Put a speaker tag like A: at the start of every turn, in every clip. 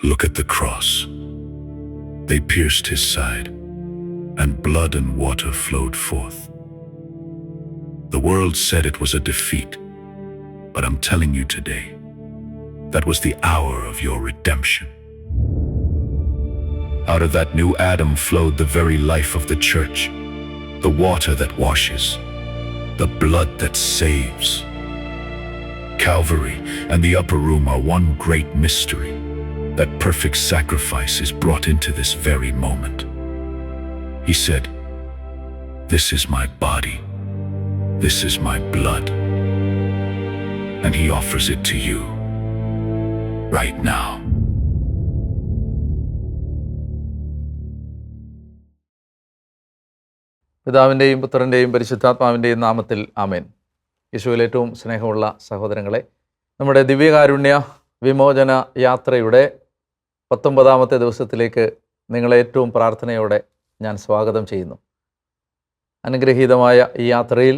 A: Look at the cross. They pierced his side, and blood and water flowed forth. The world said it was a defeat, but I'm telling you today, that was the hour of your redemption. Out of that new Adam flowed the very life of the church, the water that washes, the blood that saves. Calvary and the upper room are one great mystery. That perfect sacrifice is brought into this very moment. He said, "This is my body. This is my blood." And he offers it to you right now.
B: പിതാവിൻ്റെയും പുത്രൻ്റെയും പരിശുദ്ധാത്മാവിൻ്റെയും നാമത്തിൽ ആമേൻ. യേശുവിൽ ഏറ്റവും സ്നേഹമുള്ള സഹോദരങ്ങളെ, നമ്മുടെ ദിവ്യകാരുണ്യ വിമോചന യാത്രയുടെ 19ാമത്തെ ദിവസത്തിലേക്ക് നിങ്ങളെ ഏറ്റവും പ്രാർത്ഥനയോടെ ഞാൻ സ്വാഗതം ചെയ്യുന്നു. അനുഗ്രഹീതമായ ഈ യാത്രയിൽ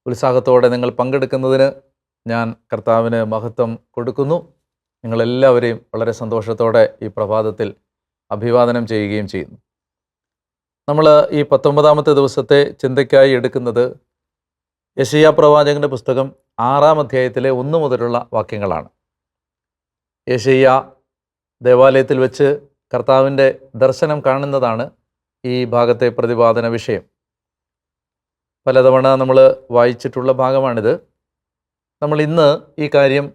B: ഉത്സാഹത്തോടെ നിങ്ങൾ പങ്കെടുക്കുന്നതിന് ഞാൻ കർത്താവിന് മഹത്വം കൊടുക്കുന്നു. നിങ്ങളെല്ലാവരെയും വളരെ സന്തോഷത്തോടെ ഈ പ്രഭാതത്തിൽ അഭിവാദനം ചെയ്യുകയും ചെയ്യുന്നു. നമ്മൾ ഈ 19ാമത്തെ ദിവസത്തെ ചിന്തയ്ക്കായി എടുക്കുന്നത് യെശയ്യാ പ്രവാചകൻ്റെ പുസ്തകം 6-ാം അധ്യായത്തിലെ 1 മുതലുള്ള വാക്യങ്ങളാണ്. യെശയ്യാ ദേവാലയത്തിൽ വെച്ച് കർത്താവിൻ്റെ ദർശനം കാണുന്നതാണ് ഈ ഭാഗത്തെ പ്രതിപാദന വിഷയം. പലതവണ നമ്മൾ വായിച്ചിട്ടുള്ള ഭാഗമാണിത്. നമ്മൾ ഇന്ന് ഈ കാര്യം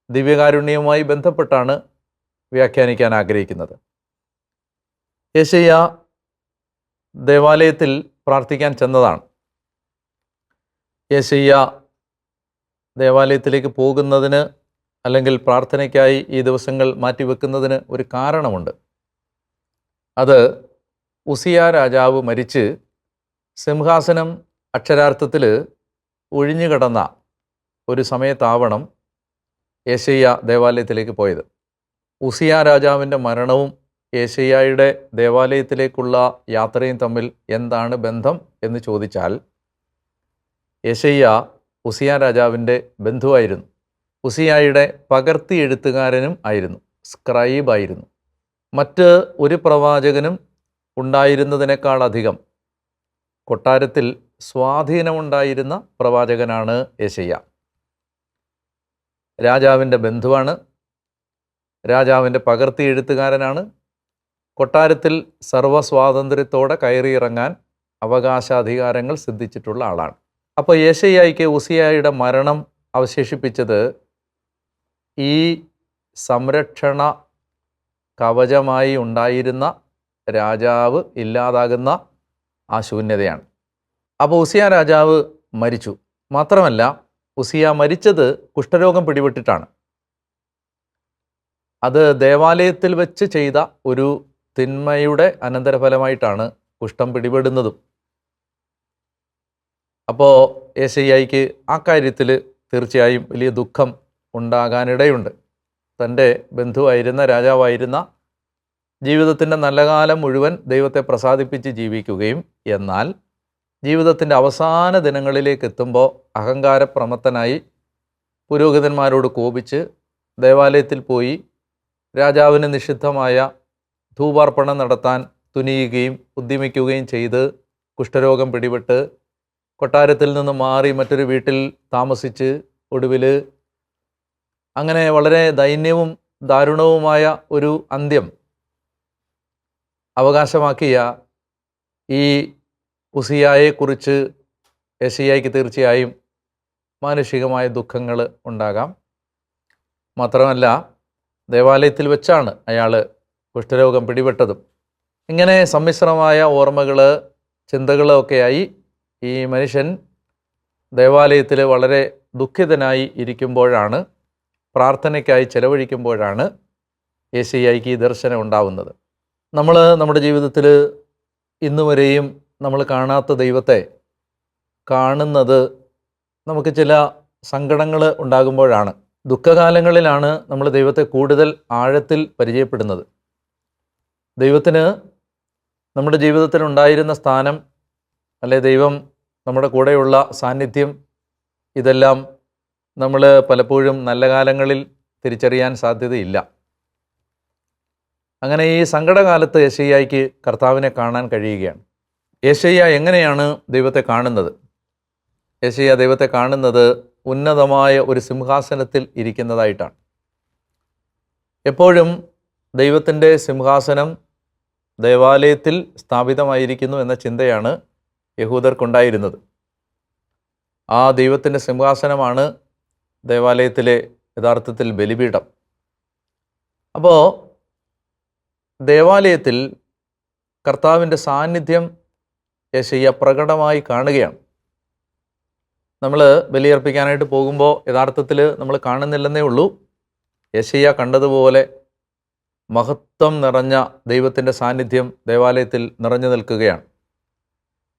B: ദിവ്യകാരുണ്യവുമായി ബന്ധപ്പെട്ടാണ് വ്യാഖ്യാനിക്കാൻ ആഗ്രഹിക്കുന്നത്. യെശയ്യാ ദേവാലയത്തിൽ പ്രാർത്ഥിക്കാൻ ചെന്നതാണ്. യെശയ്യാ ദേവാലയത്തിലേക്ക് പോകുന്നതിന് അല്ലെങ്കിൽ പ്രാർത്ഥനയ്ക്കായി ഈ ദിവസങ്ങൾ മാറ്റിവെക്കുന്നതിന് ഒരു കാരണമുണ്ട്. അത് ഉസിയാ രാജാവ് മരിച്ച് സിംഹാസനം അക്ഷരാർത്ഥത്തിൽ ഒഴിഞ്ഞുകിടന്ന ഒരു സമയത്താവണം യെശയ്യാ ദേവാലയത്തിലേക്ക് പോയത്. ഉസിയാ രാജാവിൻ്റെ മരണവും യെശയ്യായുടെ ദേവാലയത്തിലേക്കുള്ള യാത്രയും തമ്മിൽ എന്താണ് ബന്ധം എന്ന് ചോദിച്ചാൽ, യെശയ്യാ ഉസിയാ രാജാവിൻ്റെ ബന്ധുവായിരുന്നു. ഉസിയായുടെ പകർത്തി എഴുത്തുകാരനും ആയിരുന്നു, സ്ക്രൈബായിരുന്നു. മറ്റ് ഒരു പ്രവാചകനും ഉണ്ടായിരുന്നതിനേക്കാളധികം കൊട്ടാരത്തിൽ സ്വാധീനമുണ്ടായിരുന്ന പ്രവാചകനാണ് യെശയ്യാ. രാജാവിൻ്റെ ബന്ധുവാണ്, രാജാവിൻ്റെ പകർത്തി എഴുത്തുകാരനാണ്, കൊട്ടാരത്തിൽ സർവ്വസ്വാതന്ത്ര്യത്തോടെ കയറിയിറങ്ങാൻ അവകാശാധികാരങ്ങൾ സിദ്ധിച്ചിട്ടുള്ള ആളാണ്. അപ്പോൾ യെശയ്യായ്ക്ക് ഉസിയായുടെ മരണം അവശേഷിപ്പിച്ചത് ഈ സംരക്ഷണ കവചമായി ഉണ്ടായിരുന്ന രാജാവ് ഇല്ലാതാകുന്ന ആ ശൂന്യതയാണ്. അപ്പോൾ ഉസിയാ രാജാവ് മരിച്ചു. മാത്രമല്ല, ഉസിയ മരിച്ചത് കുഷ്ഠരോഗം പിടിപെട്ടിട്ടാണ്. അത് ദേവാലയത്തിൽ വെച്ച് ചെയ്ത ഒരു തിന്മയുടെ അനന്തരഫലമായിട്ടാണ് കുഷ്ഠം പിടിപെടുന്നതും. അപ്പോൾ യെശയ്യായ്ക്ക് ആ കാര്യത്തിൽ തീർച്ചയായും വലിയ ദുഃഖം ഉണ്ടാകാനിടയുണ്ട്. തൻ്റെ ബന്ധുവായിരുന്ന, രാജാവായിരുന്ന, ജീവിതത്തിൻ്റെ നല്ല കാലം മുഴുവൻ ദൈവത്തെ പ്രസാദിപ്പിച്ച് ജീവിക്കുകയും എന്നാൽ ജീവിതത്തിൻ്റെ അവസാന ദിനങ്ങളിലേക്ക് എത്തുമ്പോൾ അഹങ്കാരപ്രമത്തനായി പുരോഹിതന്മാരോട് കോപിച്ച് ദേവാലയത്തിൽ പോയി രാജാവിന് നിഷിദ്ധമായ ധൂപാർപ്പണം നടത്താൻ തുനിയുകയും ഉദ്യമിക്കുകയും ചെയ്ത് കുഷ്ഠരോഗം പിടിപെട്ട് കൊട്ടാരത്തിൽ നിന്ന് മാറി മറ്റൊരു വീട്ടിൽ താമസിച്ച് ഒടുവിൽ അങ്ങനെ വളരെ ദൈന്യവും ദാരുണവുമായ ഒരു അന്ത്യം അവകാശമാക്കിയ ഈ ഉസിയായെക്കുറിച്ച് യെശയ്യായ്ക്ക് തീർച്ചയായും മാനുഷികമായ ദുഃഖങ്ങൾ ഉണ്ടാകാം. മാത്രമല്ല, ദേവാലയത്തിൽ വെച്ചാണ് അയാൾ കുഷ്ഠരോഗം പിടിപെട്ടതും. ഇങ്ങനെ സമ്മിശ്രമായ ഓർമ്മകൾ, ചിന്തകളൊക്കെയായി ഈ മനുഷ്യൻ ദേവാലയത്തിൽ വളരെ ദുഃഖിതനായി ഇരിക്കുമ്പോഴാണ്, പ്രാർത്ഥനയ്ക്കായി ചെലവഴിക്കുമ്പോഴാണ് യെശയ്യായ്ക്ക് ഈ ദർശനം ഉണ്ടാവുന്നത്. നമ്മൾ നമ്മുടെ ജീവിതത്തിൽ ഇന്നുവരെയും നമ്മൾ കാണാത്ത ദൈവത്തെ കാണുന്നത് നമുക്ക് ചില സങ്കടങ്ങൾ ഉണ്ടാകുമ്പോഴാണ്. ദുഃഖകാലങ്ങളിലാണ് നമ്മൾ ദൈവത്തെ കൂടുതൽ ആഴത്തിൽ പരിചയപ്പെടുന്നത്. ദൈവത്തിന് നമ്മുടെ ജീവിതത്തിൽ ഉണ്ടായിരുന്ന സ്ഥാനം, അല്ലെ ദൈവം നമ്മുടെ കൂടെയുള്ള സാന്നിധ്യം, ഇതെല്ലാം നമ്മൾ പലപ്പോഴും നല്ല കാലങ്ങളിൽ തിരിച്ചറിയാൻ സാധ്യതയില്ല. അങ്ങനെ ഈ സങ്കടകാലത്ത് യെശയ്യായ്ക്ക് കർത്താവിനെ കാണാൻ കഴിയുകയാണ്. യെശയ്യ എങ്ങനെയാണ് ദൈവത്തെ കാണുന്നത്? യെശയ്യ ദൈവത്തെ കാണുന്നത് ഉന്നതമായ ഒരു സിംഹാസനത്തിൽ ഇരിക്കുന്നതായിട്ടാണ്. എപ്പോഴും ദൈവത്തിൻ്റെ സിംഹാസനം ദേവാലയത്തിൽ സ്ഥാപിതമായിരിക്കുന്നു എന്ന ചിന്തയാണ് യഹൂദർക്കുണ്ടായിരുന്നത്. ആ ദൈവത്തിൻ്റെ സിംഹാസനമാണ് ദേവാലയത്തിലെ യഥാർത്ഥത്തിൽ ബലിപീഠം. അപ്പോൾ ദേവാലയത്തിൽ കർത്താവിൻ്റെ സാന്നിധ്യം യെശയ്യ പ്രകടമായി കാണുകയാണ്. നമ്മൾ ബലിയർപ്പിക്കാനായിട്ട് പോകുമ്പോൾ യഥാർത്ഥത്തിൽ നമ്മൾ കാണുന്നില്ലെന്നേ ഉള്ളൂ. യെശയ്യ കണ്ടതുപോലെ മഹത്വം നിറഞ്ഞ ദൈവത്തിൻ്റെ സാന്നിധ്യം ദേവാലയത്തിൽ നിറഞ്ഞു നിൽക്കുകയാണ്.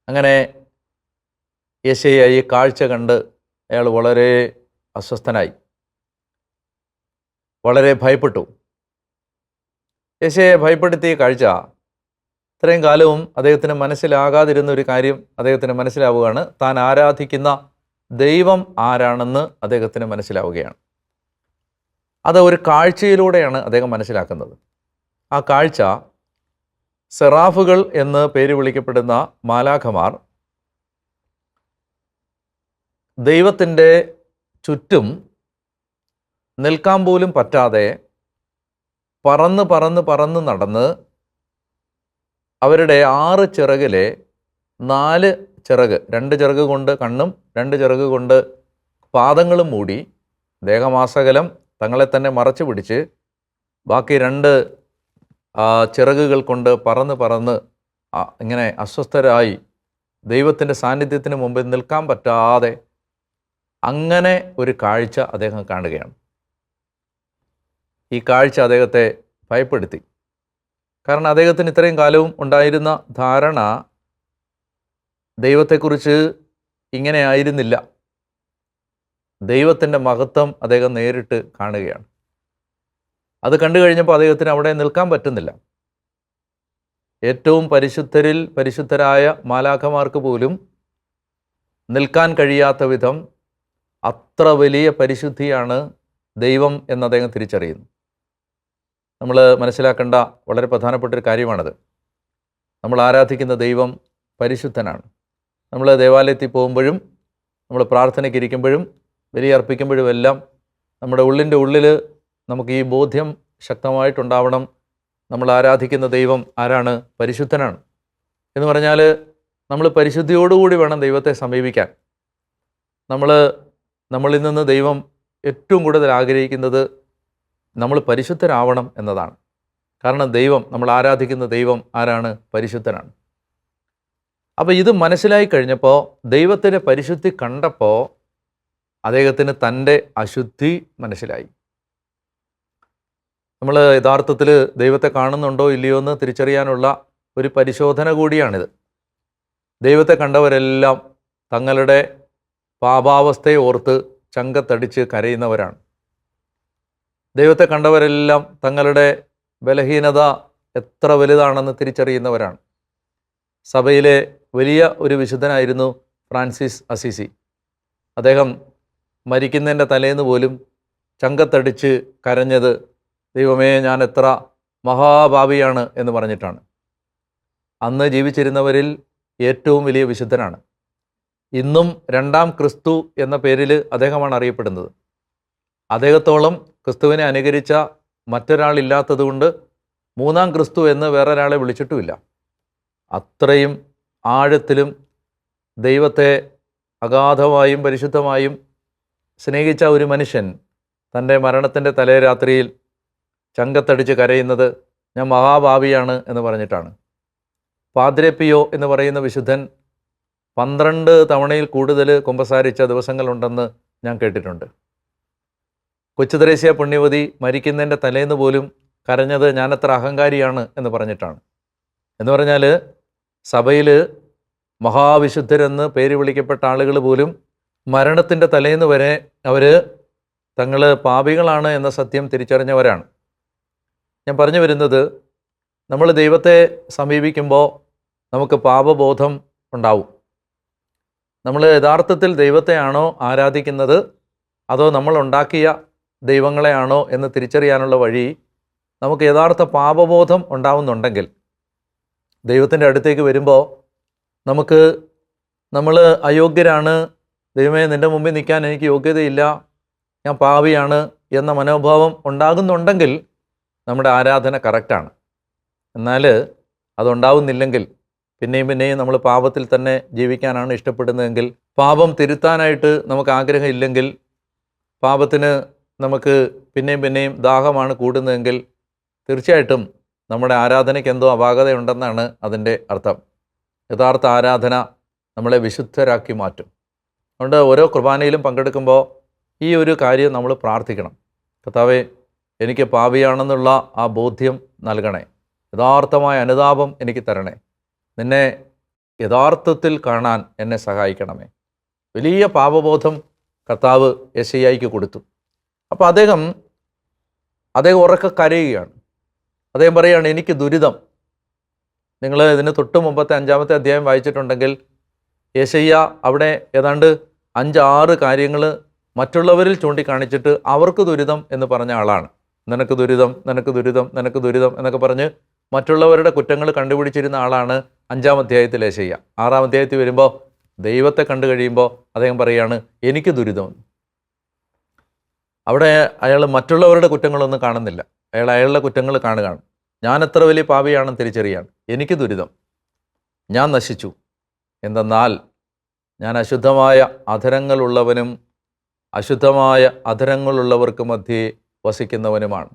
B: അങ്ങനെ യെശയ്യ ഈ കാഴ്ച കണ്ട് അയാൾ വളരെ അസ്വസ്ഥനായി, വളരെ ഭയപ്പെട്ടു. യെശയ്യയെ ഭയപ്പെടുത്തിയ കാഴ്ച ഇത്രയും കാലവും അദ്ദേഹത്തിന് മനസ്സിലാകാതിരുന്ന ഒരു കാര്യം അദ്ദേഹത്തിന് മനസ്സിലാവുകയാണ്. താൻ ആരാധിക്കുന്ന ദൈവം ആരാണെന്ന് അദ്ദേഹത്തിന് മനസ്സിലാവുകയാണ്. അത് ഒരു കാഴ്ചയിലൂടെയാണ് അദ്ദേഹം മനസ്സിലാക്കുന്നത്. ആ കാഴ്ച സെറാഫുകൾ എന്ന് പേര് വിളിക്കപ്പെടുന്ന മാലാഖമാർ ദൈവത്തിൻ്റെ ചുറ്റും നിൽക്കാൻ പോലും പറ്റാതെ പറന്ന് പറന്ന് പറന്ന് നടന്ന് അവരുടെ 6 ചിറകിലെ 4 ചിറക്, 2 ചിറക് കൊണ്ട് കണ്ണും 2 ചിറക് കൊണ്ട് പാദങ്ങളും മൂടി ദേഹമാസകലം തങ്ങളെ തന്നെ മറച്ചു പിടിച്ച് ബാക്കി 2 ചിറകുകൾ കൊണ്ട് പറന്ന് പറന്ന് ഇങ്ങനെ അസ്വസ്ഥരായി ദൈവത്തിൻ്റെ സാന്നിധ്യത്തിന് മുമ്പിൽ നിൽക്കാൻ പറ്റാതെ അങ്ങനെ ഒരു കാഴ്ച അദ്ദേഹം കാണുകയാണ്. ഈ കാഴ്ച അദ്ദേഹത്തെ ഭയപ്പെടുത്തി. കാരണം അദ്ദേഹത്തിന് ഇത്രയും കാലവും ഉണ്ടായിരുന്ന ധാരണ ദൈവത്തെക്കുറിച്ച് ഇങ്ങനെ ആയിരുന്നില്ല. ദൈവത്തിൻ്റെ മഹത്വം അദ്ദേഹം നേരിട്ട് കാണുകയാണ്. അത് കണ്ടു കഴിഞ്ഞപ്പോൾ അദ്ദേഹത്തിന് അവിടെ നിൽക്കാൻ പറ്റുന്നില്ല. ഏറ്റവും പരിശുദ്ധരിൽ പരിശുദ്ധരായ മാലാഖമാർക്ക് പോലും നിൽക്കാൻ കഴിയാത്ത വിധം അത്ര വലിയ പരിശുദ്ധിയാണ് ദൈവം എന്ന് അദ്ദേഹം തിരിച്ചറിയുന്നു. നമ്മൾ മനസ്സിലാക്കേണ്ട വളരെ പ്രധാനപ്പെട്ട ഒരു കാര്യമാണത്. നമ്മൾ ആരാധിക്കുന്ന ദൈവം പരിശുദ്ധനാണ്. നമ്മൾ ദേവാലയത്തിൽ പോകുമ്പോഴും നമ്മൾ പ്രാർത്ഥനയ്ക്ക് ഇരിക്കുമ്പോഴും ബലിയർപ്പിക്കുമ്പോഴും എല്ലാം നമ്മുടെ ഉള്ളിൻ്റെ ഉള്ളിൽ നമുക്ക് ഈ ബോധ്യം ശക്തമായിട്ടുണ്ടാവണം. നമ്മൾ ആരാധിക്കുന്ന ദൈവം ആരാണ്? പരിശുദ്ധനാണ്. എന്ന് പറഞ്ഞാൽ നമ്മൾ പരിശുദ്ധിയോടുകൂടി വേണം ദൈവത്തെ സമീപിക്കാൻ. നമ്മളിൽ നിന്ന് ദൈവം ഏറ്റവും കൂടുതൽ ആഗ്രഹിക്കുന്നത് നമ്മൾ പരിശുദ്ധരാവണം എന്നതാണ്. കാരണം നമ്മൾ ആരാധിക്കുന്ന ദൈവം ആരാണ്? പരിശുദ്ധനാണ്. അപ്പോൾ ഇത് മനസ്സിലായി കഴിഞ്ഞപ്പോൾ, ദൈവത്തിൻ്റെ പരിശുദ്ധി കണ്ടപ്പോൾ അദ്ദേഹത്തിന് തൻ്റെ അശുദ്ധി മനസ്സിലായി. നമ്മൾ യഥാർത്ഥത്തിൽ ദൈവത്തെ കാണുന്നുണ്ടോ ഇല്ലയോ എന്ന് തിരിച്ചറിയാനുള്ള ഒരു പരിശോധന കൂടിയാണിത്. ദൈവത്തെ കണ്ടവരെല്ലാം തങ്ങളുടെ പാപാവസ്ഥയെ ഓർത്ത് ചങ്കത്തടിച്ച് കരയുന്നവരാണ്. ദൈവത്തെ കണ്ടവരെല്ലാം തങ്ങളുടെ ബലഹീനത എത്ര വലുതാണെന്ന് തിരിച്ചറിയുന്നവരാണ്. സഭയിലെ വലിയ ഒരു വിശുദ്ധനായിരുന്നു ഫ്രാൻസിസ് അസീസി. അദ്ദേഹം മരിക്കുന്നതിൻ്റെ തലേന്ന് പോലും ചങ്കത്തടിച്ച് കരഞ്ഞത് ദൈവമേ ഞാൻ എത്ര മഹാഭാവിയാണ് എന്ന് പറഞ്ഞിട്ടാണ്. അന്ന് ജീവിച്ചിരുന്നവരിൽ ഏറ്റവും വലിയ വിശുദ്ധനാണ്. ഇന്നും 2ാം ക്രിസ്തു എന്ന പേരിൽ അദ്ദേഹമാണ് അറിയപ്പെടുന്നത്. അദ്ദേഹത്തോളം ക്രിസ്തുവിനെ അനുകരിച്ച മറ്റൊരാളില്ലാത്തതുകൊണ്ട് 3ാം ക്രിസ്തു എന്ന് വേറൊരാളെ വിളിച്ചിട്ടുമില്ല. അത്രയും ആഴത്തിലും ദൈവത്തെ അഗാധമായും പരിശുദ്ധമായും സ്നേഹിച്ച ഒരു മനുഷ്യൻ തൻ്റെ മരണത്തിൻ്റെ തലേ രാത്രിയിൽ ചങ്കത്തടിച്ച് കരയുന്നത് ഞാൻ മഹാഭാവിയാണ് എന്ന് പറഞ്ഞിട്ടാണ്. പാദ്രെ പിയോ എന്ന് പറയുന്ന വിശുദ്ധൻ 12 തവണയിൽ കൂടുതൽ കുമ്പസാരിച്ച ദിവസങ്ങളുണ്ടെന്ന് ഞാൻ കേട്ടിട്ടുണ്ട്. കൊച്ചു ത്രേസ്യ പുണ്യവതി മരിക്കുന്നതിൻ്റെ തലേന്ന് പോലും കരഞ്ഞത് ഞാനത്ര അഹങ്കാരിയാണ് എന്ന് പറഞ്ഞിട്ടാണ്. എന്ന് പറഞ്ഞാൽ സഭയിൽ മഹാവിശുദ്ധരെന്ന് പേര് വിളിക്കപ്പെട്ട ആളുകൾ പോലും മരണത്തിൻ്റെ തലേന്ന് വരെ അവർ തങ്ങൾ പാപികളാണ് എന്ന സത്യം തിരിച്ചറിഞ്ഞവരാണ്. ഞാൻ പറഞ്ഞു വരുന്നത്, നമ്മൾ ദൈവത്തെ സമീപിക്കുമ്പോൾ നമുക്ക് പാപബോധം ഉണ്ടാവും. നമ്മൾ യഥാർത്ഥത്തിൽ ദൈവത്തെയാണോ ആരാധിക്കുന്നത് അതോ നമ്മൾ ഉണ്ടാക്കിയ ദൈവങ്ങളെയാണോ എന്ന് തിരിച്ചറിയാനുള്ള വഴി നമുക്ക് യഥാർത്ഥ പാപബോധം ഉണ്ടാവുന്നുണ്ടെങ്കിൽ ദൈവത്തിൻ്റെ അടുത്തേക്ക് വരുമ്പോൾ നമ്മൾ അയോഗ്യരാണ്, ദൈവമേ നിൻ്റെ മുമ്പിൽ നിൽക്കാൻ എനിക്ക് യോഗ്യതയില്ല, ഞാൻ പാപിയാണ് എന്ന മനോഭാവം ഉണ്ടാകുന്നുണ്ടെങ്കിൽ നമ്മുടെ ആരാധന കറക്റ്റാണ്. എന്നാൽ അതുണ്ടാവുന്നില്ലെങ്കിൽ പിന്നെയും നമ്മൾ പാപത്തിൽ തന്നെ ജീവിക്കാനാണ് ഇഷ്ടപ്പെടുന്നതെങ്കിൽ, പാപം തിരുത്താനായിട്ട് നമുക്ക് ആഗ്രഹമില്ലെങ്കിൽ, പാപത്തിന് നമുക്ക് പിന്നെയും ദാഹമാണ് കൂടുന്നതെങ്കിൽ തീർച്ചയായിട്ടും നമ്മുടെ ആരാധനയ്ക്ക് എന്തോ അപാകതയുണ്ടെന്നാണ് അതിൻ്റെ അർത്ഥം. യഥാർത്ഥ ആരാധന നമ്മളെ വിശുദ്ധരാക്കി മാറ്റും. അതുകൊണ്ട് ഓരോ കുർബാനയിലും പങ്കെടുക്കുമ്പോൾ ഈ ഒരു കാര്യം നമ്മൾ പ്രാർത്ഥിക്കണം. കർത്താവേ, എനിക്ക് പാപിയാണെന്നുള്ള ആ ബോധ്യം നൽകണേ, യഥാർത്ഥമായ അനുതാപം എനിക്ക് തരണേ, നിന്നെ യഥാർത്ഥത്തിൽ കാണാൻ എന്നെ സഹായിക്കണമേ. വലിയ പാപബോധം കർത്താവ് യെശയ്യായിക്ക് കൊടുത്തു. അപ്പോൾ അദ്ദേഹം ഉറക്കെ കരയുകയാണ്. അദ്ദേഹം പറയുകയാണ്, എനിക്ക് ദുരിതം. നിങ്ങൾ ഇതിന് തൊട്ട് മുമ്പത്തെ 5-ാമത്തെ അധ്യായം വായിച്ചിട്ടുണ്ടെങ്കിൽ യെശയ്യാ അവിടെ ഏതാണ്ട് 5-6 കാര്യങ്ങൾ മറ്റുള്ളവരിൽ ചൂണ്ടിക്കാണിച്ചിട്ട് അവർക്ക് ദുരിതം എന്ന് പറഞ്ഞ ആളാണ്. നിനക്ക് ദുരിതം, നിനക്ക് ദുരിതം, നിനക്ക് ദുരിതം എന്നൊക്കെ പറഞ്ഞ് മറ്റുള്ളവരുടെ കുറ്റങ്ങൾ കണ്ടുപിടിച്ചിരുന്ന ആളാണ് 5-ാം അധ്യായത്തിൽ യെശയ്യാ. 6-ാം അധ്യായത്തിൽ വരുമ്പോൾ ദൈവത്തെ കണ്ടു കഴിയുമ്പോൾ അദ്ദേഹം പറയുകയാണ്, എനിക്ക് ദുരിതം. അവിടെ അയാൾ മറ്റുള്ളവരുടെ കുറ്റങ്ങളൊന്നും കാണുന്നില്ല, അയാളുടെ കുറ്റങ്ങൾ കാണുകയാണ്. ഞാൻ എത്ര വലിയ പാപിയാണെന്ന് തിരിച്ചറിയാണ്. എനിക്ക് ദുരിതം, ഞാൻ നശിച്ചു. എന്തെന്നാൽ ഞാൻ അശുദ്ധമായ അധരങ്ങളുള്ളവനും അശുദ്ധമായ അധരങ്ങളുള്ളവർക്ക് മധ്യേ വസിക്കുന്നവനുമാണ്.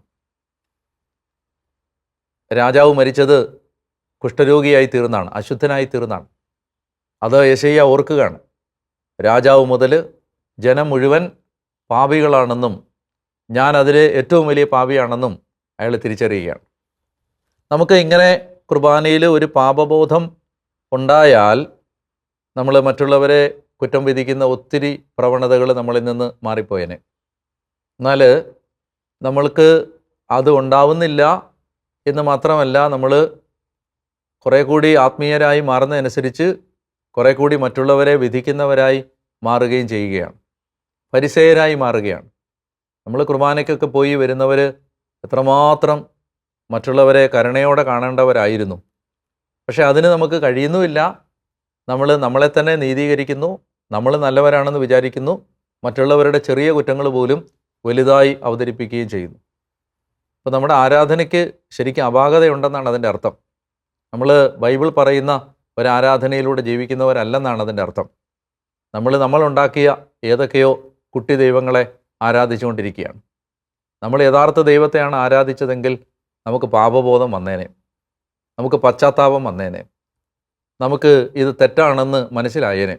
B: രാജാവ് മരിച്ചത് കുഷ്ഠരോഗിയായി തീർന്നാണ്, അശുദ്ധനായി തീർന്നാണ്. അത് യെശയ്യാ ഓർക്കുകയാണ്. രാജാവ് മുതൽ ജനം മുഴുവൻ പാപികളാണെന്നും ഞാൻ അതിൽ ഏറ്റവും വലിയ പാപിയാണെന്നും അയാൾ തിരിച്ചറിയുകയാണ്. നമുക്ക് ഇങ്ങനെ കുർബാനയിൽ ഒരു പാപബോധം ഉണ്ടായാൽ നമ്മൾ മറ്റുള്ളവരെ കുറ്റം വിധിക്കുന്ന ഒത്തിരി പ്രവണതകൾ നമ്മളിൽ നിന്ന് മാറിപ്പോയേനെ. എന്നാൽ നമ്മൾക്ക് അത് ഉണ്ടാവുന്നില്ല എന്ന് മാത്രമല്ല, നമ്മൾ കുറേ കൂടി ആത്മീയരായി മാറുന്നതനുസരിച്ച് കുറേ കൂടി മറ്റുള്ളവരെ വിധിക്കുന്നവരായി മാറുകയും ചെയ്യുകയാണ്, പരിസേയരായി മാറുകയാണ്. നമ്മൾ കുർബാനയ്ക്കൊക്കെ പോയി വരുന്നവർ എത്രമാത്രം മറ്റുള്ളവരെ കരുണയോടെ കാണേണ്ടവരായിരുന്നു. പക്ഷെ അതിന് നമുക്ക് കഴിയുന്നുമില്ല. നമ്മളെ തന്നെ നീതീകരിക്കുന്നു, നമ്മൾ നല്ലവരാണെന്ന് വിചാരിക്കുന്നു, മറ്റുള്ളവരുടെ ചെറിയ കുറ്റങ്ങൾ പോലും വലുതായി അവതരിപ്പിക്കുകയും ചെയ്യുന്നു. അപ്പോൾ നമ്മുടെ ആരാധനയ്ക്ക് ശരിക്കും അപാകതയുണ്ടെന്നാണ് അതിൻ്റെ അർത്ഥം. നമ്മൾ ബൈബിൾ പറയുന്ന ഒരാരാധനയിലൂടെ ജീവിക്കുന്നവരല്ലെന്നാണ് അതിൻ്റെ അർത്ഥം. നമ്മളുണ്ടാക്കിയ ഏതൊക്കെയോ കുട്ടി ദൈവങ്ങളെ ആരാധിച്ചുകൊണ്ടിരിക്കുകയാണ്. നമ്മൾ യഥാർത്ഥ ദൈവത്തെയാണ് ആരാധിച്ചതെങ്കിൽ നമുക്ക് പാപബോധം വന്നേനെ, നമുക്ക് പശ്ചാത്താപം വന്നേനെ, നമുക്ക് ഇത് തെറ്റാണെന്ന് മനസ്സിലായേനെ.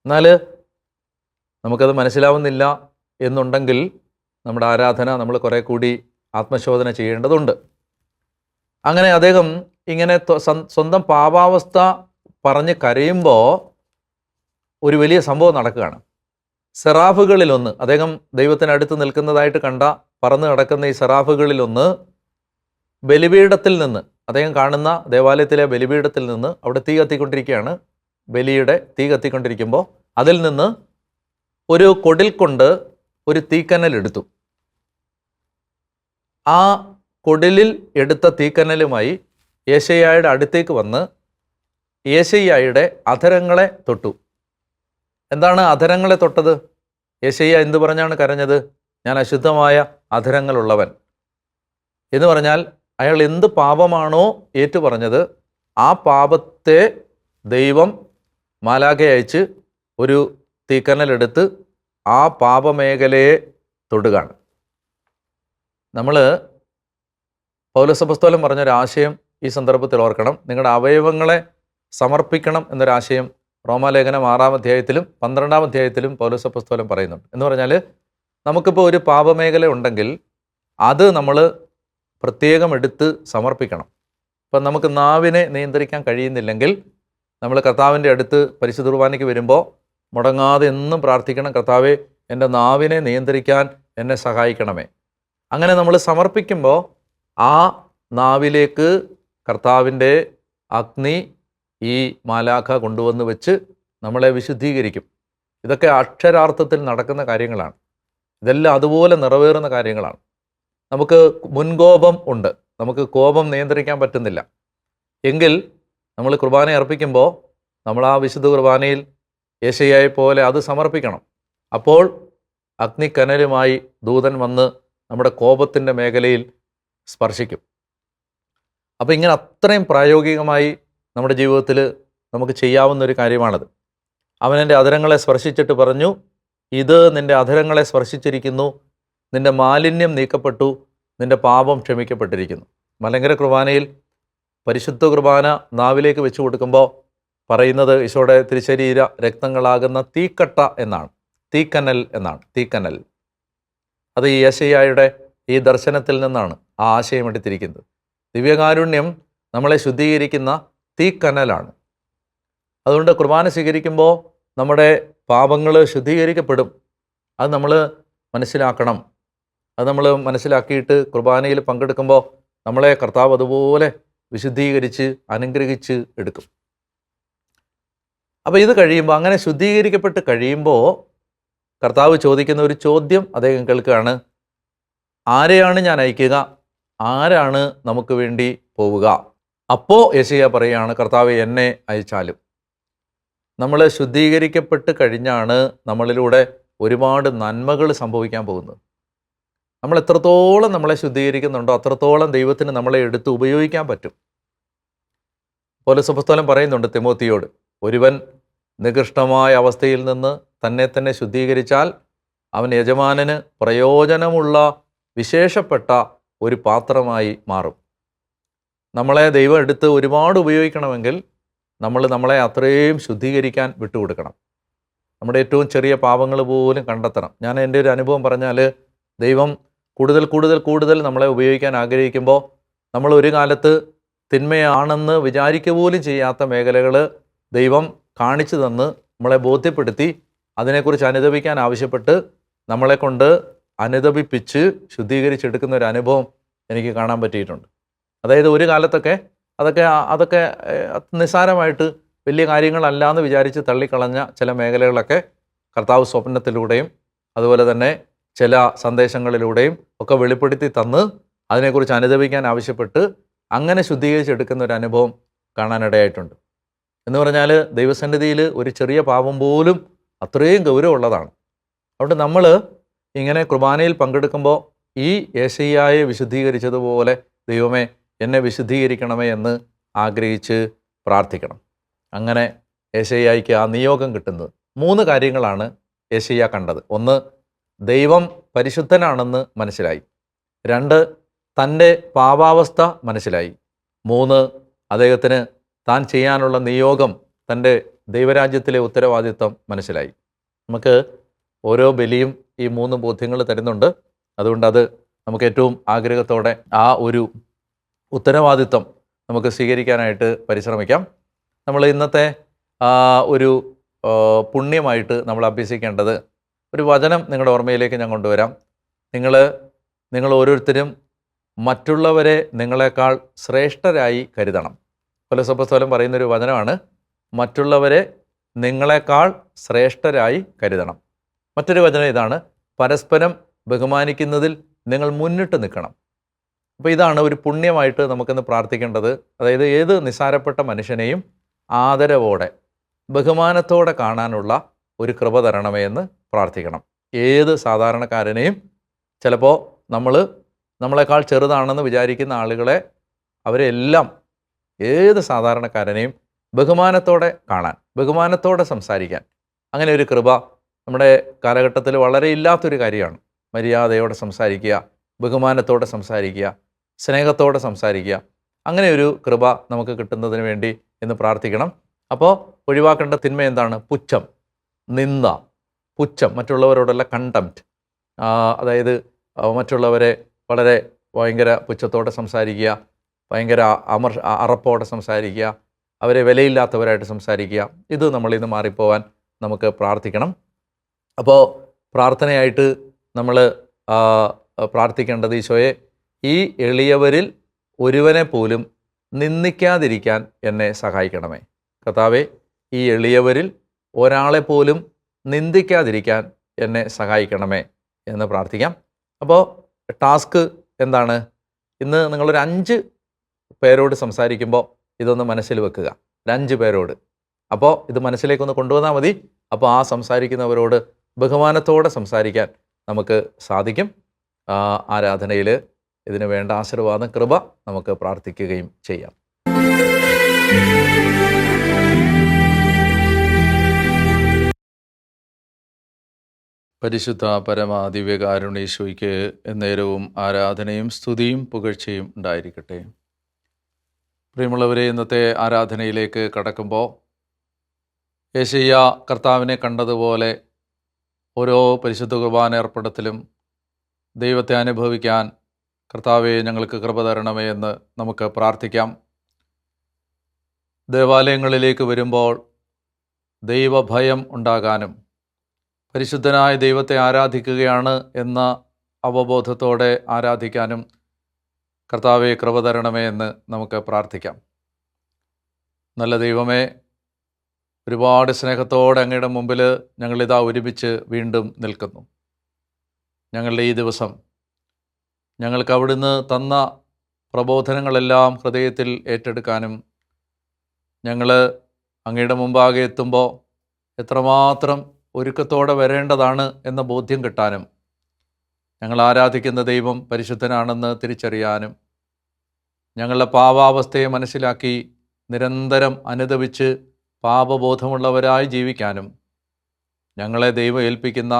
B: എന്നാൽ നമുക്കത് മനസ്സിലാവുന്നില്ല എന്നുണ്ടെങ്കിൽ നമ്മുടെ ആരാധന നമ്മൾ കുറേ കൂടി ആത്മശോധന ചെയ്യേണ്ടതുണ്ട്. അങ്ങനെ അദ്ദേഹം ഇങ്ങനെ സ്വന്തം പാപാവസ്ഥ പറഞ്ഞ് കരയുമ്പോൾ ഒരു വലിയ സംഭവം നടക്കുകയാണ്. സെറാഫുകളിലൊന്ന്, അദ്ദേഹം ദൈവത്തിനടുത്ത് നിൽക്കുന്നതായിട്ട് കണ്ട പറന്ന് നടക്കുന്ന ഈ സെറാഫുകളിലൊന്ന് ബലിപീഠത്തിൽ നിന്ന്, അദ്ദേഹം കാണുന്ന ദേവാലയത്തിലെ ബലിപീഠത്തിൽ നിന്ന് അവിടെ തീ കത്തിക്കൊണ്ടിരിക്കുകയാണ്. ബലിയുടെ തീ കത്തിക്കൊണ്ടിരിക്കുമ്പോൾ അതിൽ നിന്ന് ഒരു കൊടിൽ കൊണ്ട് ഒരു തീക്കനൽ എടുത്തു. ആ കൊടിലിൽ എടുത്ത തീക്കനലുമായി യെശയ്യായുടെ അടുത്തേക്ക് വന്ന് യെശയ്യായുടെ അധരങ്ങളെ തൊട്ടു. എന്താണ് അധരങ്ങളെ തൊട്ടത്? യെശയ്യാ എന്തു പറഞ്ഞാണ് കരഞ്ഞത്? ഞാൻ അശുദ്ധമായ അധരങ്ങളുള്ളവൻ എന്ന് പറഞ്ഞാൽ അയാൾ എന്ത് പാപമാണോ ഏറ്റുപറഞ്ഞത് ആ പാപത്തെ ദൈവം മാലാഖയെ അയച്ച് ഒരു തീക്കനലെടുത്ത് ആ പാപമേഖലയെ തൊടുകയാണ്. നമ്മൾ പൗലോസ് അപ്പോസ്തലൻ പറഞ്ഞൊരാശയം ഈ സന്ദർഭത്തിൽ ഓർക്കണം. നിങ്ങളുടെ അവയവങ്ങളെ സമർപ്പിക്കണം എന്നൊരാശയം റോമാലേഖനം 6-ാം അധ്യായത്തിലും 12-ാം അധ്യായത്തിലും പൗലോസ് അപ്പോസ്തലൻ പറയുന്നുണ്ട്. എന്ന് പറഞ്ഞാൽ നമുക്കിപ്പോൾ ഒരു പാപമേഖല ഉണ്ടെങ്കിൽ അത് നമ്മൾ പ്രത്യേകം എടുത്ത് സമർപ്പിക്കണം. ഇപ്പം നമുക്ക് നാവിനെ നിയന്ത്രിക്കാൻ കഴിയുന്നില്ലെങ്കിൽ നമ്മൾ കർത്താവിൻ്റെ അടുത്ത് പരിശുദ്ധ കുർബാനയ്ക്ക് വരുമ്പോൾ മുടങ്ങാതെ എന്നും പ്രാർത്ഥിക്കണം, കർത്താവേ എൻ്റെ നാവിനെ നിയന്ത്രിക്കാൻ എന്നെ സഹായിക്കണമേ. അങ്ങനെ നമ്മൾ സമർപ്പിക്കുമ്പോൾ ആ നാവിലേക്ക് കർത്താവിൻ്റെ അഗ്നി ഈ മാലാഖ കൊണ്ടുവന്ന് വെച്ച് നമ്മളെ വിശുദ്ധീകരിക്കും. ഇതൊക്കെ അക്ഷരാർത്ഥത്തിൽ നടക്കുന്ന കാര്യങ്ങളാണ്. ഇതെല്ലാം അതുപോലെ നിറവേറുന്ന കാര്യങ്ങളാണ്. നമുക്ക് മുൻകോപം ഉണ്ട്, നമുക്ക് കോപം നിയന്ത്രിക്കാൻ പറ്റുന്നില്ല. എങ്കിൽ നമ്മൾ കുർബാന അർപ്പിക്കുമ്പോൾ നമ്മൾ ആ വിശുദ്ധ കുർബാനയിൽ യേശയ്യായെ പോലെ അത് സമർപ്പിക്കണം. അപ്പോൾ അഗ്നിക്കനലുമായി ദൂതൻ വന്ന് നമ്മുടെ കോപത്തിൻ്റെ മേഖലയിൽ സ്പർശിക്കും. അപ്പോൾ ഇങ്ങനെ അത്രയും പ്രായോഗികമായി നമ്മുടെ ജീവിതത്തിൽ നമുക്ക് ചെയ്യാവുന്ന ഒരു കാര്യമാണത്. അവൻ എൻ്റെ അധരങ്ങളെ സ്പർശിച്ചിട്ട് പറഞ്ഞു, ഇത് നിൻ്റെ അധരങ്ങളെ സ്പർശിച്ചിരിക്കുന്നു, നിൻ്റെ മാലിന്യം നീക്കപ്പെട്ടു, നിൻ്റെ പാപം ക്ഷമിക്കപ്പെട്ടിരിക്കുന്നു. മലങ്കര കുർബാനയിൽ പരിശുദ്ധ കുർബാന നാവിലേക്ക് വെച്ച് കൊടുക്കുമ്പോൾ പറയുന്നത് ഈശോയുടെ തിരുശരീര രക്തങ്ങളാകുന്ന തീക്കട്ട എന്നാണ്, തീക്കനൽ എന്നാണ്. തീക്കനൽ അത് ഈ യേശയ്യായുടെ ഈ ദർശനത്തിൽ നിന്നാണ് ആ ആശയം എടുത്തിരിക്കുന്നത്. ദിവ്യകാരുണ്യം നമ്മളെ ശുദ്ധീകരിക്കുന്ന തീക്കനലാണ്. അതുകൊണ്ട് കുർബാന സ്വീകരിക്കുമ്പോൾ നമ്മുടെ പാപങ്ങൾ ശുദ്ധീകരിക്കപ്പെടും. അത് നമ്മൾ മനസ്സിലാക്കണം. അത് നമ്മൾ മനസ്സിലാക്കിയിട്ട് കുർബാനയിൽ പങ്കെടുക്കുമ്പോൾ നമ്മളെ കർത്താവ് അതുപോലെ വിശുദ്ധീകരിച്ച് അനുഗ്രഹിച്ച് എടുക്കും. അപ്പോൾ ഇത് കഴിയുമ്പോൾ, അങ്ങനെ ശുദ്ധീകരിക്കപ്പെട്ട് കഴിയുമ്പോൾ കർത്താവ് ചോദിക്കുന്ന ഒരു ചോദ്യം അദ്ദേഹം കേൾക്കുകയാണ്, ആരെയാണ് ഞാൻ അയക്കുക, ആരാണ് നമുക്ക് വേണ്ടി പോവുക? അപ്പോൾ യെശയ്യാ പറയുകയാണ്, കർത്താവേ എന്നെ അയച്ചാലും. നമ്മൾ ശുദ്ധീകരിക്കപ്പെട്ട് കഴിഞ്ഞാണ് നമ്മളിലൂടെ ഒരുപാട് നന്മകൾ സംഭവിക്കാൻ പോകുന്നത്. നമ്മൾ എത്രത്തോളം നമ്മളെ ശുദ്ധീകരിക്കുന്നുണ്ടോ അത്രത്തോളം ദൈവത്തിന് നമ്മളെ എടുത്ത് ഉപയോഗിക്കാൻ പറ്റും. പൗലോസ് അപ്പോസ്തലൻ പറയുന്നുണ്ട് തിമോത്തിയോട്, ഒരുവൻ നികൃഷ്ടമായ അവസ്ഥയിൽ നിന്ന് തന്നെ തന്നെ ശുദ്ധീകരിച്ചാൽ അവൻ യജമാനന് പ്രയോജനമുള്ള വിശേഷപ്പെട്ട ഒരു പാത്രമായി മാറും. നമ്മളെ ദൈവം എടുത്ത് ഒരുപാട് ഉപയോഗിക്കണമെങ്കിൽ നമ്മൾ നമ്മളെ അത്രയും ശുദ്ധീകരിക്കാൻ വിട്ടുകൊടുക്കണം. നമ്മുടെ ഏറ്റവും ചെറിയ പാപങ്ങൾ പോലും കണ്ടെത്തണം. ഞാൻ എൻ്റെ ഒരു അനുഭവം പറഞ്ഞാൽ, ദൈവം കൂടുതൽ കൂടുതൽ കൂടുതൽ നമ്മളെ ഉപയോഗിക്കാൻ ആഗ്രഹിക്കുമ്പോൾ നമ്മൾ ഒരു കാലത്ത് തിന്മയാണെന്ന് വിചാരിക്കുക പോലും ചെയ്യാത്ത മേഖലകൾ ദൈവം കാണിച്ചു തന്ന് നമ്മളെ ബോധ്യപ്പെടുത്തി അതിനെക്കുറിച്ച് അനുദപിക്കാൻ ആവശ്യപ്പെട്ട് നമ്മളെ കൊണ്ട് അനുദപിപ്പിച്ച് ശുദ്ധീകരിച്ചെടുക്കുന്ന ഒരു അനുഭവം എനിക്ക് കാണാൻ പറ്റിയിട്ടുണ്ട്. അതായത് ഒരു കാലത്തൊക്കെ അതൊക്കെ നിസ്സാരമായിട്ട് വലിയ കാര്യങ്ങളല്ല എന്ന് വിചാരിച്ച് തള്ളിക്കളഞ്ഞ ചില മേഖലകളൊക്കെ കർത്താവ് സ്വപ്നത്തിലൂടെയും അതുപോലെ തന്നെ ചില സന്ദേശങ്ങളിലൂടെയും ഒക്കെ വെളിപ്പെടുത്തി തന്ന് അതിനെക്കുറിച്ച് അനുദപിക്കാൻ ആവശ്യപ്പെട്ട് അങ്ങനെ ശുദ്ധീകരിച്ചെടുക്കുന്ന ഒരു അനുഭവം കാണാനിടയായിട്ടുണ്ട്. എന്ന് പറഞ്ഞാൽ ദൈവസന്നിധിയിൽ ഒരു ചെറിയ പാപം പോലും അത്രയും ഗൗരവമുള്ളതാണ്. അതുകൊണ്ട് നമ്മൾ ഇങ്ങനെ കുർബാനയിൽ പങ്കെടുക്കുമ്പോൾ ഈ യേശയ്യായെ വിശുദ്ധീകരിച്ചതുപോലെ ദൈവമേ എന്നെ വിശുദ്ധീകരിക്കണമേ എന്ന് ആഗ്രഹിച്ച് പ്രാർത്ഥിക്കണം. അങ്ങനെ യേശയ്യായ്ക്ക് ആ നിയോഗം കിട്ടുന്നത് 3 കാര്യങ്ങളാണ് യേശയ്യാ കണ്ടത്. 1, ദൈവം പരിശുദ്ധനാണെന്ന് മനസ്സിലായി. 2, തൻ്റെ പാപാവസ്ഥ മനസ്സിലായി. 3, അദ്ദേഹത്തിന് താൻ ചെയ്യാനുള്ള നിയോഗം, തൻ്റെ ദൈവരാജ്യത്തിലെ ഉത്തരവാദിത്വം മനസ്സിലായി. നമുക്ക് ഓരോ ബലിയും ഈ 3 ബോധ്യങ്ങൾ തരുന്നുണ്ട്. അതുകൊണ്ട് അത് നമുക്ക് ഏറ്റവും ആഗ്രഹത്തോടെ ആ ഒരു ഉത്തരവാദിത്വം നമുക്ക് സ്വീകരിക്കാനായിട്ട് പരിശ്രമിക്കാം. നമ്മൾ ഇന്നത്തെ ഒരു പുണ്യമായിട്ട് നമ്മൾ അഭ്യസിക്കേണ്ടത് ഒരു വചനം നിങ്ങളുടെ ഓർമ്മയിലേക്ക് ഞാൻ കൊണ്ടുവരാം. നിങ്ങൾ ഓരോരുത്തരും മറ്റുള്ളവരെ നിങ്ങളെക്കാൾ ശ്രേഷ്ഠരായി കരുതണം. പൗലോസ് അപ്പോസ്തലൻ പറയുന്നൊരു വചനമാണ്, മറ്റുള്ളവരെ നിങ്ങളെക്കാൾ ശ്രേഷ്ഠരായി കരുതണം. മറ്റൊരു വചനം ഇതാണ്, പരസ്പരം ബഹുമാനിക്കുന്നതിൽ നിങ്ങൾ മുന്നിട്ട് നിൽക്കണം. അപ്പോൾ ഇതാണ് ഒരു പുണ്യമായിട്ട് നമുക്കിന്ന് പ്രാർത്ഥിക്കേണ്ടത്. അതായത് ഏത് നിസ്സാരപ്പെട്ട മനുഷ്യനെയും ആദരവോടെ ബഹുമാനത്തോടെ കാണാനുള്ള ഒരു കൃപ തരണമേ എന്ന് പ്രാർത്ഥിക്കണം. ഏത് സാധാരണക്കാരനെയും, ചിലപ്പോൾ നമ്മളെക്കാൾ ചെറുതാണെന്ന് വിചാരിക്കുന്ന ആളുകളെ, അവരെല്ലാം, ഏത് സാധാരണക്കാരനെയും ബഹുമാനത്തോടെ കാണാൻ, ബഹുമാനത്തോടെ സംസാരിക്കാൻ, അങ്ങനെ ഒരു കൃപ നമ്മുടെ കാലഘട്ടത്തിൽ വളരെ ഇല്ലാത്തൊരു കാര്യമാണ്. മര്യാദയോടെ സംസാരിക്കുക, ബഹുമാനത്തോടെ സംസാരിക്കുക, സ്നേഹത്തോടെ സംസാരിക്കുക. അങ്ങനെ ഒരു കൃപ നമുക്ക് കിട്ടുന്നതിന് വേണ്ടി ഇന്ന് പ്രാർത്ഥിക്കണം. അപ്പോൾ ഒഴിവാക്കേണ്ട തിന്മ എന്താണ്? പുച്ഛം, നിന്ദ, പുച്ഛം, മറ്റുള്ളവരോടുള്ള കണ്ടംപ്റ്റ്. അതായത് മറ്റുള്ളവരെ വളരെ ഭയങ്കര പുച്ഛത്തോടെ സംസാരിക്കുക, ഭയങ്കര അറപ്പോടെ സംസാരിക്കുക, അവരെ വിലയില്ലാത്തവരായിട്ട് സംസാരിക്കുക. ഇത് നമ്മളിന്ന് മാറിപ്പോവാൻ നമുക്ക് പ്രാർത്ഥിക്കണം. അപ്പോൾ പ്രാർത്ഥനയായിട്ട് നമ്മൾ പ്രാർത്ഥിക്കേണ്ടത്, ഈശോയെ ഈ എളിയവരിൽ ഒരുവനെ പോലും നിന്ദിക്കാതിരിക്കാൻ എന്നെ സഹായിക്കണമേ. കർത്താവേ, ഈ എളിയവരിൽ ഒരാളെ പോലും നിന്ദിക്കാതിരിക്കാൻ എന്നെ സഹായിക്കണമേ എന്ന് പ്രാർത്ഥിക്കാം. അപ്പോൾ ടാസ്ക് എന്താണ്? ഇന്ന് നിങ്ങളൊരു 5 പേരോട് സംസാരിക്കുമ്പോൾ ഇതൊന്ന് മനസ്സിൽ വെക്കുക. ഒരു 5 പേരോട്. അപ്പോൾ ഇത് മനസ്സിലേക്കൊന്ന് കൊണ്ടുവന്നാൽ മതി. അപ്പോൾ ആ സംസാരിക്കുന്നവരോട് ബഹുമാനത്തോടെ സംസാരിക്കാൻ നമുക്ക് സാധിക്കും. ആരാധനയിൽ ഇതിന് വേണ്ട ആശീർവാദം, കൃപ നമുക്ക് പ്രാർത്ഥിക്കുകയും ചെയ്യാം. പരിശുദ്ധ പരമ ദിവ്യകാരുണ്യേശോയ്ക്ക് എന്നേരവും ആരാധനയും സ്തുതിയും പുകഴ്ചയും ഉണ്ടായിരിക്കട്ടെ. പ്രിയമുള്ളവരെ, ഇന്നത്തെ ആരാധനയിലേക്ക് കടക്കുമ്പോൾ യെശയ്യാ കർത്താവിനെ കണ്ടതുപോലെ ഓരോ പരിശുദ്ധ കുർബാന ഏർപ്പെടത്തിലും ദൈവത്തെ അനുഭവിക്കാൻ കർത്താവെ ഞങ്ങൾക്ക് കൃപ തരണമേ എന്ന് നമുക്ക് പ്രാർത്ഥിക്കാം. ദേവാലയങ്ങളിലേക്ക് വരുമ്പോൾ ദൈവഭയം ഉണ്ടാകാനും പരിശുദ്ധനായ ദൈവത്തെ ആരാധിക്കുകയാണ് എന്ന അവബോധത്തോടെ ആരാധിക്കാനും കർത്താവെ കൃപ തരണമേ എന്ന് നമുക്ക് പ്രാർത്ഥിക്കാം. നല്ല ദൈവമേ, ഒരുപാട് സ്നേഹത്തോടെ അങ്ങയുടെ മുമ്പിൽ ഞങ്ങളിതാ ഒരുമിച്ച് വീണ്ടും നിൽക്കുന്നു. ഞങ്ങളുടെ ഈ ദിവസം ഞങ്ങൾക്ക് അവിടുന്ന് തന്ന പ്രബോധനങ്ങളെല്ലാം ഹൃദയത്തിൽ ഏറ്റെടുക്കാനും ഞങ്ങൾ അങ്ങയുടെ മുമ്പാകെ എത്തുമ്പോൾ എത്രമാത്രം ഒരുക്കത്തോടെ വരേണ്ടതാണ് എന്ന ബോധ്യം കിട്ടാനും ഞങ്ങൾ ആരാധിക്കുന്ന ദൈവം പരിശുദ്ധനാണെന്ന് തിരിച്ചറിയാനും ഞങ്ങളുടെ പാപാവസ്ഥയെ മനസ്സിലാക്കി നിരന്തരം അനുദപിച്ച് പാപബോധമുള്ളവരായി ജീവിക്കാനും ഞങ്ങളെ ദൈവം ഏൽപ്പിക്കുന്ന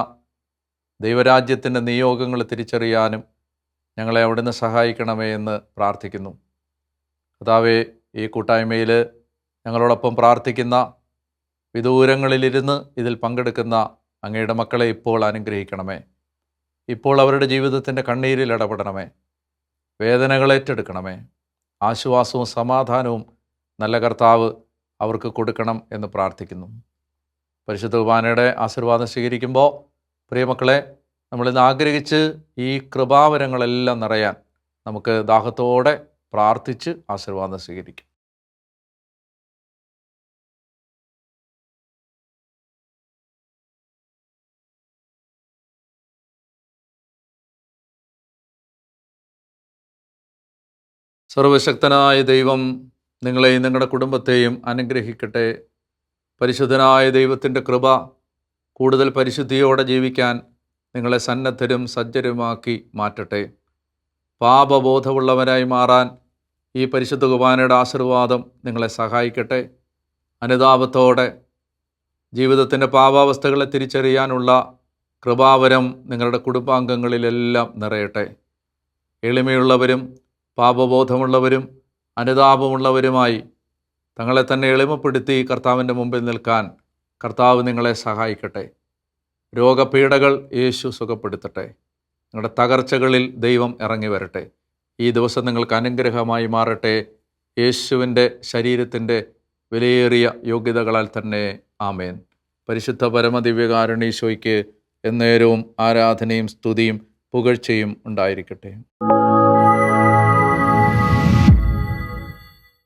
B: ദൈവരാജ്യത്തിൻ്റെ നിയോഗങ്ങൾ തിരിച്ചറിയാനും ഞങ്ങളെ അവിടുന്ന് സഹായിക്കണമേ എന്ന് പ്രാർത്ഥിക്കുന്നു. കർത്താവേ, ഈ കൂട്ടായ്മയിൽ ഞങ്ങളോടൊപ്പം പ്രാർത്ഥിക്കുന്ന വിദൂരങ്ങളിലിരുന്ന് ഇതിൽ പങ്കെടുക്കുന്ന അങ്ങയുടെ മക്കളെ ഇപ്പോൾ അനുഗ്രഹിക്കണമേ. ഇപ്പോൾ അവരുടെ ജീവിതത്തിൻ്റെ കണ്ണീരിൽ ഇടപെടണമേ. വേദനകൾ ഏറ്റെടുക്കണമേ. ആശ്വാസവും സമാധാനവും നല്ല കർത്താവ് അവർക്ക് കൊടുക്കണം എന്ന് പ്രാർത്ഥിക്കുന്നു. പരിശുദ്ധ കുർബാനയുടെ ആശീർവാദം സ്വീകരിക്കുമ്പോൾ പ്രിയമക്കളെ, നമ്മളിന്ന് ആഗ്രഹിച്ച് ഈ കൃപാവരങ്ങളെല്ലാം നിറയാൻ നമുക്ക് ദാഹത്തോടെ പ്രാർത്ഥിച്ച് ആശീർവാദം സ്വീകരിക്കും. സർവശക്തനായ ദൈവം നിങ്ങളെയും നിങ്ങളുടെ കുടുംബത്തെയും അനുഗ്രഹിക്കട്ടെ. പരിശുദ്ധനായ ദൈവത്തിൻ്റെ കൃപ കൂടുതൽ പരിശുദ്ധിയോടെ ജീവിക്കാൻ നിങ്ങളെ സന്നദ്ധരും സജ്ജരുമാക്കി മാറ്റട്ടെ. പാപബോധമുള്ളവരായി മാറാൻ ഈ പരിശുദ്ധ കുർബാനയുടെ ആശീർവാദം നിങ്ങളെ സഹായിക്കട്ടെ. അനുതാപത്തോടെ ജീവിതത്തിൻ്റെ പാപാവസ്ഥകളെ തിരിച്ചറിയാനുള്ള കൃപാവരം നിങ്ങളുടെ കുടുംബാംഗങ്ങളിലെല്ലാം നിറയട്ടെ. എളിമയുള്ളവരും പാപബോധമുള്ളവരും അനുതാപമുള്ളവരുമായി തങ്ങളെ തന്നെ എളിമപ്പെടുത്തി കർത്താവിൻ്റെ മുമ്പിൽ നിൽക്കാൻ കർത്താവ് നിങ്ങളെ സഹായിക്കട്ടെ. രോഗപീഠകൾ യേശു സുഖപ്പെടുത്തട്ടെ. നിങ്ങളുടെ തകർച്ചകളിൽ ദൈവം ഇറങ്ങി വരട്ടെ. ഈ ദിവസം നിങ്ങൾക്ക് അനുഗ്രഹമായി മാറട്ടെ. യേശുവിൻ്റെ ശരീരത്തിൻ്റെ വിലയേറിയ യോഗ്യതകളാൽ തന്നെ. ആമേൻ. പരിശുദ്ധ പരമദിവ്യകാരുണ്യേശോയ്ക്ക് എന്നേരവും ആരാധനയും സ്തുതിയും പുകഴ്ചയും ഉണ്ടായിരിക്കട്ടെ.